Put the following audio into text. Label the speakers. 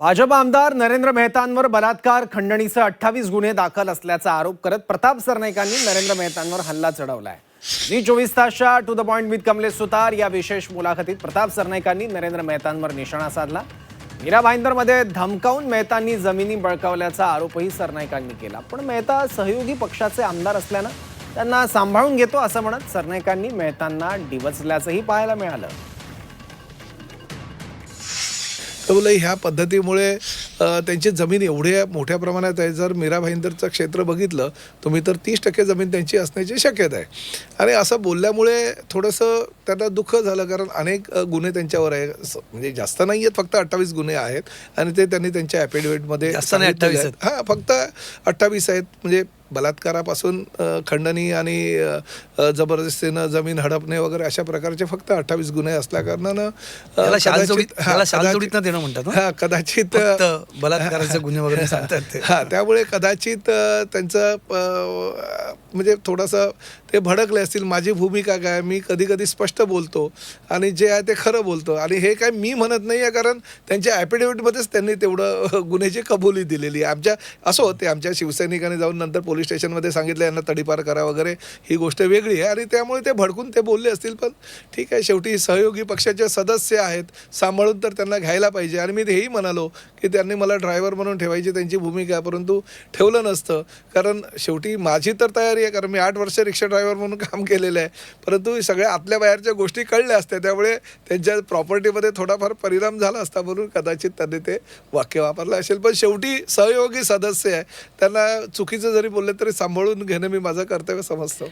Speaker 1: भाजप आमदार नरेंद्र मेहतांवर बलात्कार खंडणीसह 28 गुन्हे दाखल असल्याचा आरोप करत प्रताप सरनाईकांनी नरेंद्र मेहतांवर हल्ला चढवलाय। झी 24 तासच्या to the point with Kamlesh Sutar या विशेष मुलाखतीत प्रताप सरनाईकांनी नरेंद्र मेहतांवर निशाणा साधला। मीरा भाईंदरमध्ये धमकावून मेहतांनी जमिनी बळकावल्याचा आरोपही सरनाईकांनी केला। पण मेहता सहयोगी पक्षाचे आमदार असल्यानं त्यांना सांभाळून घेतो असं म्हणत सरनाईकांनी मेहतांना डिवचल्याचंही पाहायला मिळालं।
Speaker 2: तर ह्या पद्धतीमुळे त्यांची जमीन एवढ्या मोठ्या प्रमाणात आहे। जर मीरा भाईंदरचं क्षेत्र बघितलं तुम्ही तर 30% जमीन त्यांची असण्याची शक्यता आहे। आणि असं बोलल्यामुळे थोडंसं त्यांना दुःख झालं, कारण अनेक गुन्हे त्यांच्यावर आहे। म्हणजे जास्त नाही आहेत, फक्त 28 गुन्हे आहेत आणि ते त्यांनी त्यांच्या ॲफिडेव्हिटमध्ये हां फक्त 28 आहेत। म्हणजे बलात्कारापासून खंडणी आणि जबरदस्तीनं जमीन हडपणे वगैरे अशा प्रकारचे फक्त 28 गुन्हे असल्या कारणानं कदाचित
Speaker 3: बलात्काराचे गुन्हे वगैरे सांगतात
Speaker 2: हां त्यामुळे कदाचित त्यांचं म्हणजे थोडंसं ते भडकले असतील। माझी भूमिका काय, मी कधी कधी स्पष्ट बोलतो आणि जे आहे ते खरं बोलतो आणि हे काय मी म्हणत नाही आहे, कारण त्यांच्या ॲफिडेव्हिटमध्येच त्यांनी तेवढं गुन्ह्याची कबुली दिलेली आहे। असं होते आमच्या शिवसैनिकांनी जाऊन नंतर पोलीस स्टेशनमध्ये सांगितलं यांना तडीपार करा वगैरे, ही गोष्ट वेगळी आहे आणि त्यामुळे ते भडकून ते बोलले असतील। पण ठीक आहे, शेवटी सहयोगी पक्षाचे सदस्य आहेत, सांभाळून तर त्यांना घ्यायला पाहिजे। आणि मी हेही म्हणालो की त्यांनी मला ड्रायव्हर म्हणून ठेवायची त्यांची भूमिका आहे, परंतु ठेवलं नसतं, कारण शेवटी माझी तर तयारी आहे, कारण मी 8 वर्ष रिक्षा ड्रायव्हर म्हणून काम केलेलं आहे। परंतु सगळ्या आतल्या बाहेरच्या गोष्टी कळल्या असत्या, त्यामुळे त्यांच्या प्रॉपर्टीमध्ये थोडाफार परिणाम झाला असता म्हणून कदाचित त्यांनी ते वाक्य वापरलं असेल। पण शेवटी सहयोगी सदस्य आहे, त्यांना चुकीचं जरी बोलले तरी सांभाळून घेणं मी माझं कर्तव्य समजतो।